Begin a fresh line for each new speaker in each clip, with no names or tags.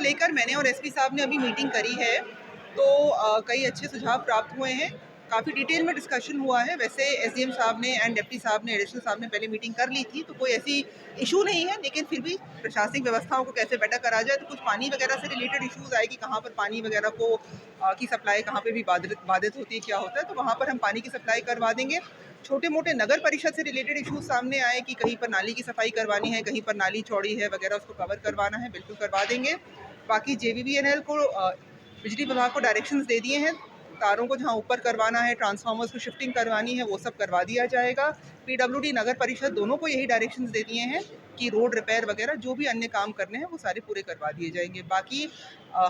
लेकर मैंने और एसपी साहब ने अभी मीटिंग करी है, तो कई अच्छे सुझाव प्राप्त हुए हैं। काफ़ी डिटेल में डिस्कशन हुआ है। वैसे एसडीएम साहब ने एंड डिप्टी साहब ने, एडिशनल साहब ने पहले मीटिंग कर ली थी, तो कोई ऐसी इशू नहीं है, लेकिन फिर भी प्रशासनिक व्यवस्थाओं को कैसे बेटर करा जाए, तो कुछ पानी वगैरह से रिलेटेड इशूज़ आए कि कहाँ पर पानी वगैरह को की सप्लाई कहाँ पर भी बाधित होती है, क्या होता है, तो वहाँ पर हम पानी की सप्लाई करवा देंगे। छोटे मोटे नगर परिषद से रिलेटेड इशूज़ सामने आए कि कहीं पर नाली की सफाई करवानी है, कहीं पर नाली चौड़ी है वगैरह, उसको कवर करवाना है, बिल्कुल करवा देंगे। बाकी जेवीबीएनएल को बिजली विभाग को डायरेक्शंस दे दिए हैं, तारों को जहां ऊपर करवाना है, ट्रांसफार्मर्स को शिफ्टिंग करवानी है, वो सब करवा दिया जाएगा। पीडब्ल्यूडी नगर परिषद दोनों को यही डायरेक्शंस दे दिए हैं कि रोड रिपेयर वगैरह जो भी अन्य काम करने हैं वो सारे पूरे करवा दिए जाएंगे। बाकी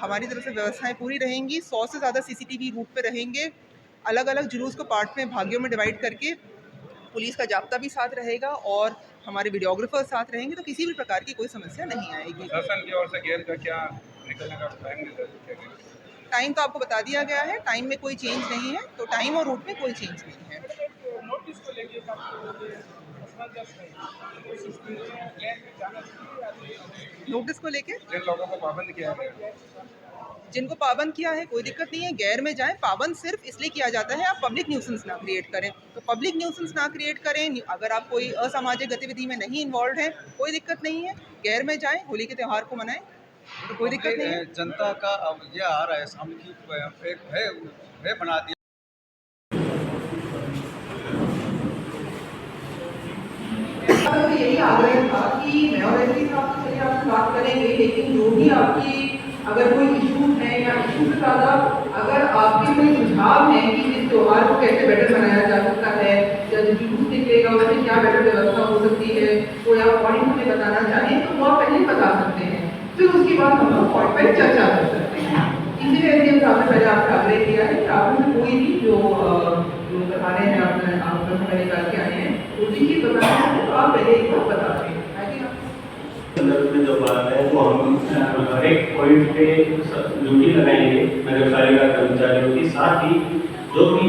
हमारी तरफ से व्यवस्थाएं पूरी रहेंगी। 100 से ज़्यादा सीसीटीवी रूट पे रहेंगे। अलग अलग जुलूस को पार्ट में, भाग्यों में डिवाइड करके पुलिस का जाब्ता भी साथ रहेगा और हमारे वीडियोग्राफर साथ रहेंगे, तो किसी भी प्रकार की कोई समस्या नहीं आएगी।
शासन की ओर से गेयर का क्या निकलने का
टाइम तो आपको बता दिया गया है, टाइम में कोई चेंज नहीं है, तो टाइम और रूट में कोई चेंज नहीं है।
नोटिस को लेके
नोटिस को लेके
जिन लोगों को पाबंद किया गया,
जिनको पाबंद किया है कोई दिक्कत नहीं है, गैर में जाएं। पाबंद सिर्फ इसलिए किया जाता है आप पब्लिक न्यूसेंस ना क्रिएट करें, तो पब्लिक न्यूसेंस ना क्रिएट करें। अगर आप कोई असामाजिक गतिविधि में नहीं इन्वॉल्व हैं, कोई दिक्कत नहीं है, गैर में जाएं, होली के त्यौहार को मनाएं, तो कोई दिक्कत नहीं है।
जनता का अब ये आ रहा है सामने की एक भय बना दिया।
तो यही आग्रह था कि मैं और एसपी साहब तो चलिए आपसे बात करेंगे, लेकिन जो भी आपकी अगर कोई इशू है या इशू से ज़्यादा अगर आपके कोई सुझाव है कि इस त्यौहार को कैसे बेटर बनाया जा सकता है, या जो जुलूस निकलेगा उसमें क्या बेटर व्यवस्था हो सकती है, कोई आप पॉइंट हमें बताना चाहें तो वो आप पहले बता सकते हैं, फिर उसके बाद हम लोग पॉइंट पर चर्चा कर सकते हैं। इसीलिए एसडीएम साहब ने पहले आपसे आग्रह किया है कि आपने कोई भी जो बता रहे हैं, आपने आप समय निकाल के आए हैं, उसी चीज़ बताना है तो आप पहले एक बार बता दें।
संदर्भ में जो बात है वो हम हर एक पॉइंट पे ड्यूटी लगाएंगे नगरपालिका कर्मचारियों की, साथ ही जो भी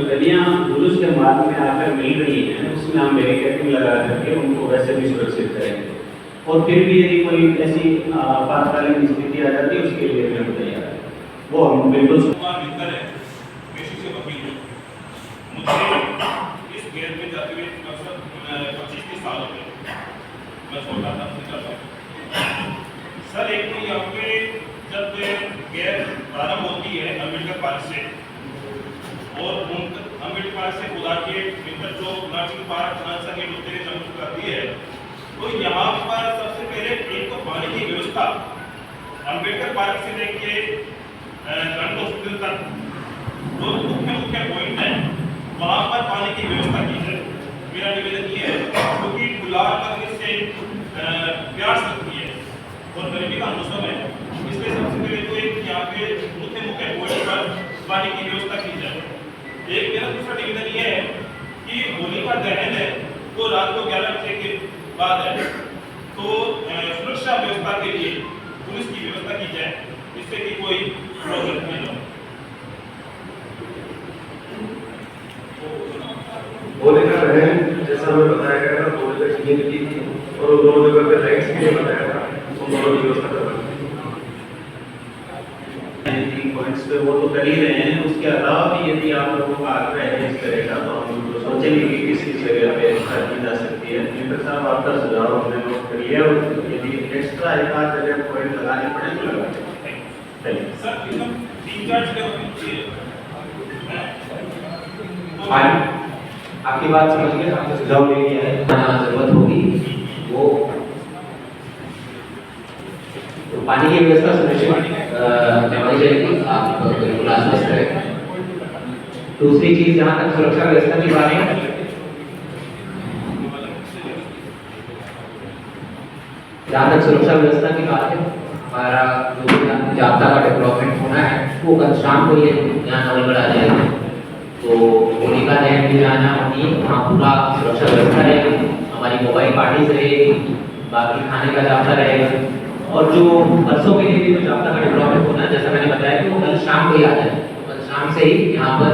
गलियां जुलूस के मार्ग में आकर मिल रही हैं उसमें हम बैरिकेडिंग लगा करके उनको वैसे भी सुरक्षित करेंगे। और फिर भी यदि कोई ऐसी आपातकालीन स्थिति आ जाती है उसके लिए भी हम तैयार हैं, वो हम बिल्कुल
मिलकर है। से वकील मुझे इस गेयर में जाते हुए 25 साल हो गए, मैं छोटा था सर। एक तो यहाँ पे जब गेयर प्रारंभ होती है अम्बेडकर पार्क से, और अम्बेडकर पार्क से खुदा के मिलकर जो नर्सिंग पार्क संगीत होते हुए जम्मू करती है, तो यहाँ पर सबसे पहले एक तो पानी की व्यवस्था अम्बेडकर पार्क से लेके करंट हॉस्पिटल तक जो मुख्य पॉइंट है वहाँ पर पानी की व्यवस्था की जाए। मेरा निवेदन ये है क्योंकि गुलाब करने से प्यास लगती है और गरीबी का मौसम है, इसलिए सबसे पहले तो एक यहाँ पे मुख्य पॉइंट पर पानी की व्यवस्था की जाए। एक मेरा दूसरा निवेदन ये है कि होली का दहन है वो रात को 11 बजे के बाद है, तो सुरक्षा व्यवस्था के लिए पुलिस की व्यवस्था की जाए, जिससे कि कोई प्रॉब्लम नहीं हो।
होली का दहन जैसा हमें बताया गया था, होली का नींद की थी और उन दोनों जगह पे लाइट्स के लिए बताया था, उन दोनों की व्यवस्था करवाई पॉइंट्स पे वो तो कर ही रहे हैं। उसके अलावा भी यदि आप लोगों का आग्रह है इस तरह का, तो हम तो सोचेंगे कि किस किस जगह पे ऐसा की जा सकती है। इंटर साहब आपका सुझाव हमने नोट कर लिया, और यदि एक्स्ट्रा एक आध जगह पॉइंट लगाने पड़े तो लगाएंगे।
सर एकदम 3-4 जगह
आपकी बात समझ गए, आपको सुझाव ले लिया है। जरूरत होगी वो तो पानी की व्यवस्था सुनिश्चित करवाई जाएगी, आप बिल्कुल आश्वस्त रहें। दूसरी चीज जहाँ तक सुरक्षा व्यवस्था की बात है, जहाँ तक सुरक्षा व्यवस्था की बात है, हमारा जो भी जाब्ता का डेवलपमेंट होना है वो कल शाम को ये यहाँ अमल में आ जाएगा। तो होली का दहन भी जाना होगी, वहाँ पूरा सुरक्षा व्यवस्था रहेगी, हमारी मोबाइल पार्टीज रहेगी, बाकी खाने का जाब्ता रहेगा, और जो बसों के लिए भी जो जाब्ता का डेवलपमेंट होना है जैसा मैंने बताया कि वो कल शाम को ही आ जाए। तो कल शाम से ही यहाँ पर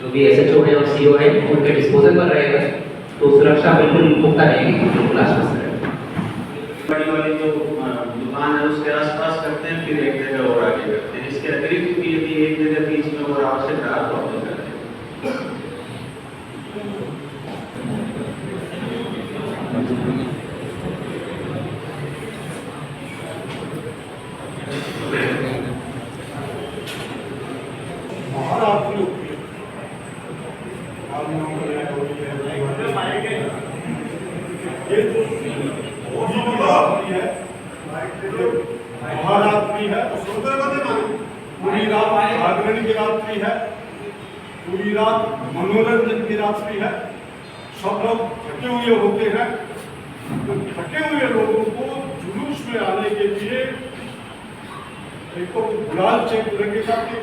जो भी SHO है और CO है उनके डिस्पोजल पर रहेगा, तो सुरक्षा बिल्कुल पुख्ता रहेगी, बिल्कुल आश्वस्त रहेगी।
बड़ी वाली जो दुकान है उसके आसपास
महारात्रि है, पूरी रात जागरण की रात्रि है, पूरी रात मनोरंजन की रात्रि है। सब लोग थके हुए होते हैं, तो थके हुए लोगों को जुलूस में आने के लिए एक तो गुलाल चेक लेके जाते,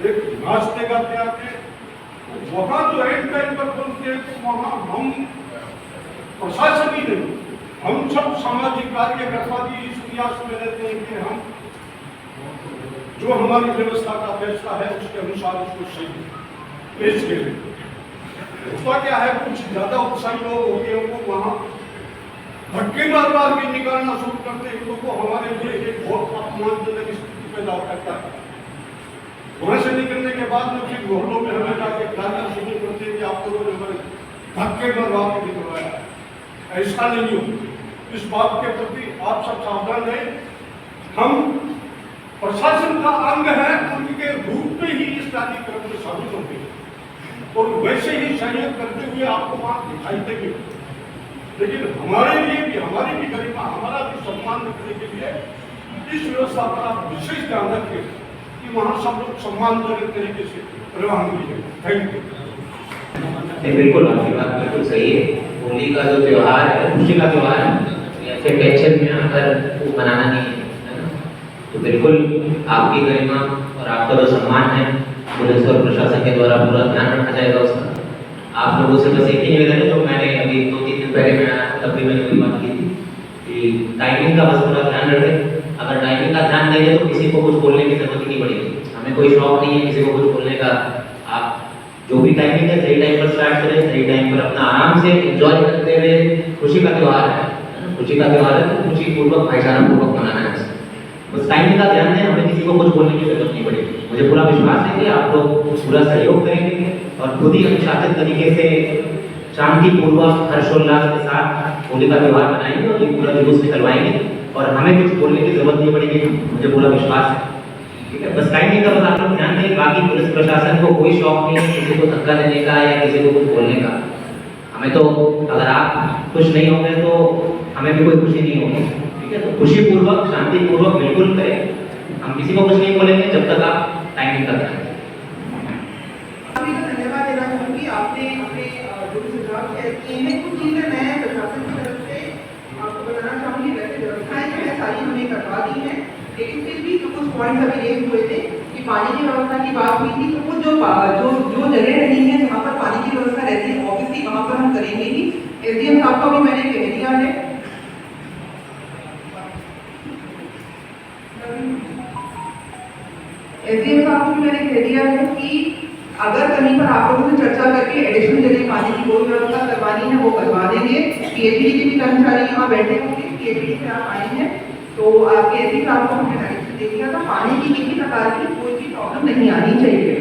एक नाचते गाते आते। वहाँ जो एक टाइम पर बोलते हैं तो वहाँ हम प्रशासन ही नहीं, हम सब सामाजिक कार्यकर्ता भी इस प्रयास में रहते हैं कि हम जो हमारी व्यवस्था का फैसला है उसके अनुसार उसको सही पेश करें। उसका क्या है, कुछ ज्यादा उत्साही लोग होते हैं वो वहाँ धक्के मार के निकालना शुरू करते हैं, तो वो हमारे लिए एक बहुत अपमानजनक स्थिति पैदा करता है। वहां से निकलने के बाद में फिर मोहल्लों में हमें जाके गाना शुरू करते हैं कि आप लोगों ने हमारे धक्के मरवा के निकलवाया। ऐसा नहीं हो, इस बात के प्रति आप सब सावधान रहें। हम प्रशासन का अंग है, उनके रूप में ही इस कार्यक्रम में शामिल होंगे और वैसे ही सहयोग करते हुए आपको वहां दिखाई देंगे। लेकिन हमारे लिए भी, हमारी भी गरिमा, हमारा भी सम्मान रखने के लिए इस व्यवस्था पर आप विशेष ध्यान रखें कि वहाँ सब लोग सम्मानजनक तरीके से रवानगी है। Thank you.
बिल्कुल, आपकी बात बिल्कुल सही है। होली का जो त्यौहार है, खुशी का त्यौहार है, ऐसे टेंशन में आकर वो मनाना नहीं है ना। तो बिल्कुल आपकी गरिमा और आपका जो सम्मान है पुलिस और प्रशासन के द्वारा पूरा ध्यान रखा जाएगा उसका। आप लोगों से बस एक ही निवेदन है, जो मैंने अभी 2-3 दिन पहले मैं आया तब भी मैंने वही बात की थी कि टाइमिंग का बस पूरा ध्यान रखें। अगर टाइमिंग का ध्यान देंगे तो किसी को कुछ बोलने की जरूरत ही नहीं पड़ेगी। हमें कोई शौक नहीं है किसी को कुछ बोलने का। आप जो भी टाइमिंग है सही टाइम पर स्टार्ट करें, सही टाइम पर अपना आराम से एंजॉय करते हुए। खुशी का त्यौहार है, खुशी का त्यौहार है तो खुशी पूर्वक भाईचारा पूर्वक मनाना है। बस टाइमिंग का ध्यान दें, हमें किसी को कुछ बोलने की जरूरत नहीं पड़ेगी। मुझे पूरा विश्वास है कि आप लोग पूरा सहयोग करेंगे और खुद ही अनुशासित तरीके से शांतिपूर्वक हर्षोल्लास के साथ होली का त्यौहार मनाएंगे और ये पूरा जुलूस निकलवाएंगे और हमें कुछ बोलने की जरूरत नहीं पड़ेगी। मुझे पूरा विश्वास है, ठीक है। बस टाइमिंग का बस आप लोग ध्यान दें। बाकी पुलिस प्रशासन को कोई शौक नहीं है किसी को धक्का देने का या किसी को कुछ बोलने का। हमें तो अगर आप खुश नहीं होंगे तो हमें भी कोई खुशी नहीं होगी, ठीक है। तो खुशी पूर्वक शांति पूर्वक बिल्कुल करें। हम किसी को कुछ नहीं बोलेंगे जब तक आप टाइमिंग का ध्यान दें।
धन्यवाद देना चाहूँगी। आपने अपने जो भी सुझाव शेयर किए हैं, कुछ चीज़ें मैं प्रशासन की तरफ से आपको बताना चाहूँगी। वैसे व्यवस्थाएं जो है सारी हमने करवा दी हैं, लेकिन फिर भी जो कुछ पॉइंट्स अभी रेज हुए थे कि पानी की व्यवस्था की बात हुई थी, तो कुछ जो जगह रही है जहाँ पर पानी की व्यवस्था रहती है ऑब्वियसली वहाँ पर हम करेंगे ही। एसडीएम साहब को भी मैंने कह दिया है, एसडीएम साहब को भी मैंने कह दिया है कि अगर कहीं पर आप लोगों से चर्चा करके एडिशनल जगह पानी की कोई व्यवस्था करवानी है वो करवा देंगे। पीएचडी के भी कर्मचारी यहाँ बैठे होंगे, पीएचडी से आप आए हैं तो आपके एसडी साहब को हमने डायरेक्शन दे दिया था, पानी की किसी प्रकार की कोई भी प्रॉब्लम नहीं आनी चाहिए।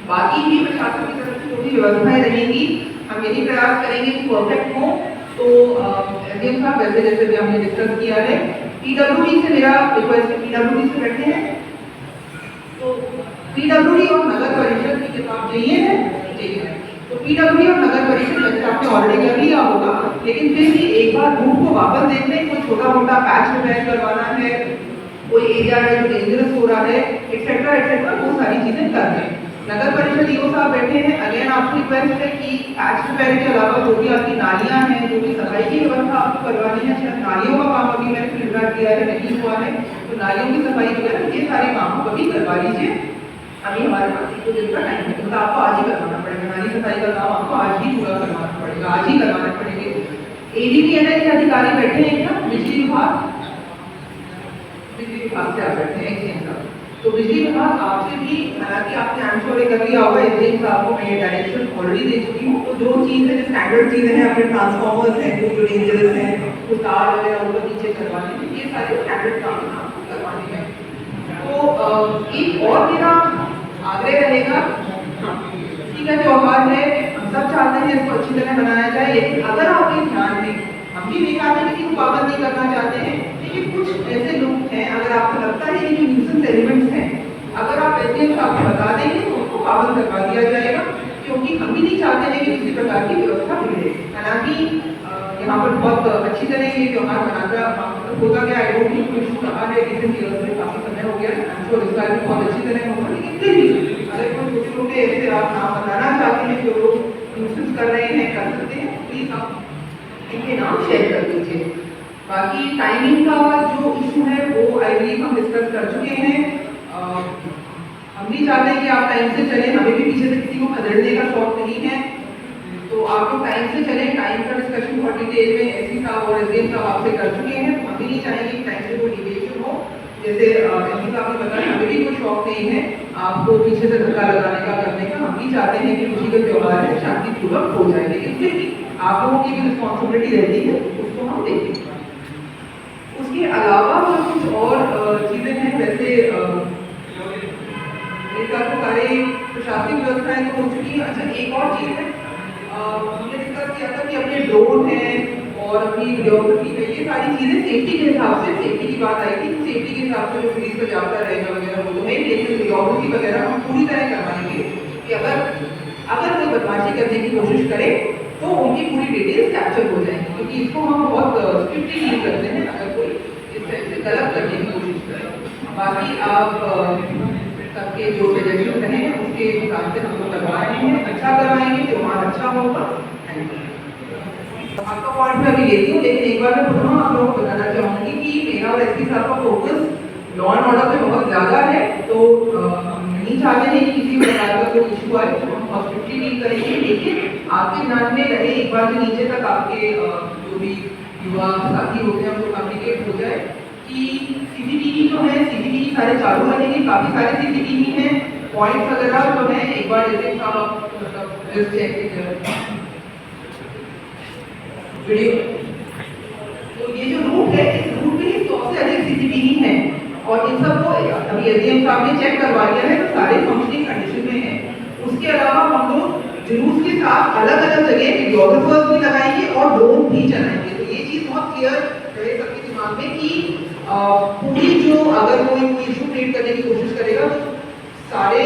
बाकी भी प्रशासन की तरफ से जो भी व्यवस्थाएं रहेंगी हम यही प्रयास करेंगे कि परफेक्ट हो। तो एसडीएम साहब वैसे जैसे भी हमने डिस्कस किया है, पीडब्ल्यूडी से मेरा रिक्वेस्ट है, पीडब्ल्यूडी से बैठे हैं तो पीडब्ल्यूडी और नगर परिषद की जब आप चाहिए है तो पीडब्ल्यूडी और नगर परिषद वैसे आपने ऑलरेडी कर लिया होगा, लेकिन फिर भी एक बार रूट को वापस देख लें। कोई छोटा मोटा पैच रिपेयर करवाना है, कोई एरिया है जो डेंजरस हो रहा है, एक्सेट्रा एक्सेट्रा, वो सारी चीजें कर लें। नगर परिषद ईओ साहब बैठे हैं, अगेन आपसे रिक्वेस्ट है कि पैच रिपेयर के अलावा जो भी आपकी नालियां हैं, जो भी सफाई की व्यवस्था आपको करवानी है, शायद नालियों का काम अभी मैंने फीडबैक दिया है नहीं हुआ है, तो नालियों की सफाई वगैरह ये सारे काम कभी करवा लीजिए। अभी हमारे पास 1 दिन का टाइम है, तो आपको आज ही करवाना पड़ेगा। नाली सफाई का काम आपको आज ही पूरा करवाना पड़ेगा, आज ही करवाना पड़ेगा। एडीपीएनएल के अधिकारी बैठे हैं क्या? बिजली विभाग से आप बैठे हैं एक साहब, तो बिजली विभाग आपसे भी, हालांकि आपने आंसर कर लिया होगा, एसडीएम साहब को मैं डायरेक्शन ऑलरेडी दे चुकी हूँ। तो जो चीज़ है, जो स्टैंडर्ड चीज़ें हैं, अपने ट्रांसफॉर्मर्स हैं जो डेंजरस हैं, वो तार वगैरह ऊपर नीचे करवाने हैं, ये सारे स्टैंडर्ड काम आपको करवाने हैं। तो एक और मेरा आग्रह रहेगा, ठीक है त्यौहार है, हम सब चाहते हैं इसको अच्छी तरह मनाया जाए, लेकिन अगर आप ये ध्यान दें, हम भी बेकार में किसी को पाबंद नहीं करना चाहते हैं, लेकिन कुछ ऐसे लोग हैं, अगर आपको आपको लगता है कि जो न्यूसेंस एलिमेंट्स हैं, अगर आप एसडीएम साहब को बता देंगे तो उसको पाबंद करवा दिया जाएगा, क्योंकि हम भी नहीं चाहते हैं कि किसी प्रकार की व्यवस्था बिगड़े। हालांकि यहाँ पर बहुत अच्छी तरह ये त्योहार मनाता होता गया, आई डोंट थिंक कोई इशू रहा है रिसेंट ईयर्स में, काफ़ी समय हो गया, आई एम श्योर इस बार भी बहुत अच्छी तरह होगा। लेकिन फिर भी अगर कोई छोटे छोटे ऐसे आप नाम बताना चाहते हैं जो लोग न्यूसेंस कर रहे हैं, कर सकते हैं, प्लीज़ आप इनके नाम शेयर कर दीजिए। बाकी टाइमिंग का जो इशू है वो आई बिलीव हम डिस्कस कर चुके हैं। हम भी चाहते हैं कि आप टाइम से चलें, हमें भी पीछे से किसी को खदेड़ने का शौक नहीं है, तो आप लोग टाइम से चलें। टाइम का डिस्कशन बहुत डिटेल में एसपी साहब और एसडीएम साहब आपसे कर चुके हैं, हम भी नहीं चाहेंगे कि टाइम से कोई डिविएशन हो। जैसे एसपी साहब ने बताया, हमें भी कोई शौक नहीं है आपको पीछे से धक्का लगाने का, करने का। हम भी चाहते हैं कि खुशी का त्यौहार है, शांतिपूर्वक हो जाए, लेकिन फिर भी आप लोगों की भी रिस्पॉन्सिबिलिटी रहती है, उसको हम देखेंगे। उसके अलावा कुछ और चीज़ें हैं, वैसे तो सारे प्रशासनिक व्यवस्थाएं तो हो चुकी है। अच्छा, एक और चीज़ है, हमने डिस्कस किया था कि अपने ड्रोन है और अपनी वीडियोग्राफी है, ये सारी चीज़ें सेफ्टी के हिसाब से, सेफ्टी की बात आई थी, सेफ्टी के हिसाब से जो पुलिस का जाता रहेगा वगैरह वो तो है, लेकिन वीडियोग्राफी वगैरह हम पूरी तरह करवाएंगे कि अगर कोई बदमाशी करने की कोशिश करे तो उनकी पूरी डिटेल्स कैप्चर हो जाएंगी, क्योंकि इसको हम बहुत स्ट्रिक्टली डील करते हैं अगर कोई इस तरह से गलत करने की कोशिश करे। बाकी आप सबके जो सजेशन रहे उसके हिसाब से हम लोग करवा रहे हैं, अच्छा करवाएंगे, त्यौहार अच्छा होगा। आपका पॉइंट मैं अभी लेती हूँ, लेकिन एक बार मैं पुनः आप लोगों को बताना चाहूँगी कि मेरा और एसपी साहब का फोकस लॉ एंड ऑर्डर पे बहुत ज़्यादा है, तो हम नहीं चाहते हैं कि किसी प्रकार का कोई इशू आए, तो हम बहुत स्ट्रिक्टली डील करेंगे। लेकिन आपके ध्यान में रहे, एक बार जो नीचे तक आपके जो भी युवा साथी होते हैं उनको कम्युनिकेट हो जाए कि सीसीटीवी जो है, सीसीटीवी सारे चालू रहेंगे, काफ़ी सारे सीसीटीवी हैं, पॉइंट्स वगैरह जो है एक बार जैसे आप मतलब चेक वीडियो, तो ये जो रूट है, इस रूट में ही 100 से अधिक सीसीटीवी हैं और इन सबको अभी एसडीएम साहब ने चेक करवा लिया है, तो सारे फंक्शनिंग कंडीशन में हैं। उसके अलावा हम लोग जुलूस के साथ अलग अलग जगह वीडियोग्राफर्स भी लगाएंगे और ड्रोन भी चलाएंगे, तो ये चीज़ बहुत क्लियर रहे सबके दिमाग में कि पूरी जो अगर कोई इशू क्रिएट करने की कोशिश करेगा तो सारे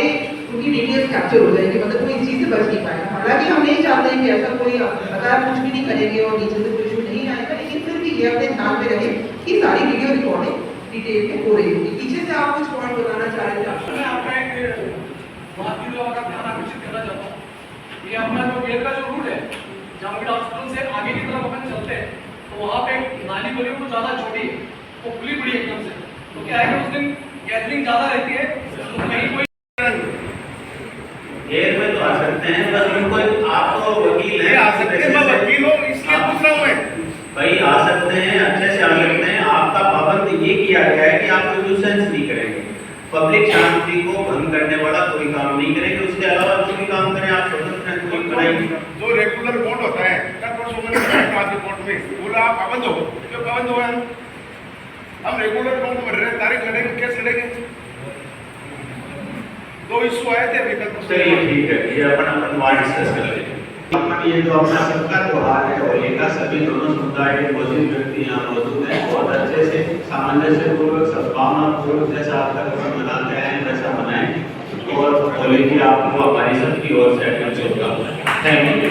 उनकी डिटेल्स कैप्चर हो जाएंगे, मतलब कोई इस चीज़ से बच नहीं पाएगा। हालांकि हम नहीं चाहते हैं कि ऐसा कोई बताया कुछ भी नहीं करेंगे और नीचे से कोई इशू नहीं आएगा, लेकिन फिर भी ये अपने ध्यान में रहे कि सारी वीडियो रिकॉर्डिंग डिटेल में हो रही होगी। पीछे से आप कुछ पॉइंट बताना चाह रहे थे?
मैं आपका एक बात की तो आपका ध्यान आकर्षित करना चाहता हूँ। ये अपना जो गेट का जो रूट है, जामगढ़ हॉस्पिटल से आगे की तरफ अपन चलते हैं तो वहाँ पे नाली बनी वो ज़्यादा छोटी है, वो खुली पड़ी एकदम से, तो क्या है कि उस दिन गैदरिंग ज़्यादा रहती है, तो कहीं कोई
गेट में तो आ सकते हैं, बस उनको आप तो वकील हैं,
आ सकते हैं, मैं वकील हूँ इसलिए पूछ रहा हूँ मैं।
भाई आ सकते हैं, अच्छे से आ सकते हैं। आपका पाबंद ये किया गया है कि आप न्यूसेंस नहीं करेंगे, पब्लिक शांति को भंग करने वाला कोई काम नहीं करेंगे, उसके अलावा जो भी काम करें आप स्वतंत्र हैं, कोई कराएंगे।
जो रेगुलर कोर्ट होता है, कल परसों मैंने कोर्ट में बोला आप पाबंद हो, क्यों पाबंद हो? हम रेगुलर कोर्ट में रहे, तारीख लड़ेंगे, केस लड़ेंगे। दो इशू आए थे अभी कल परसों।
चलिए ठीक है, ये अपन वहाँ डिस्कस कर लेंगे। ये जो अपना सबका त्योहार है होली का, सभी दोनों समुदाय के बहुत व्यक्ति यहाँ मौजूद हैं, बहुत अच्छे से सामंजस्य पूर्वक सद्भावना पूर्वक जैसा आप तक मनाते हैं वैसा मनाएं, और होली की आपको हमारी सबकी ओर से थैंक यू।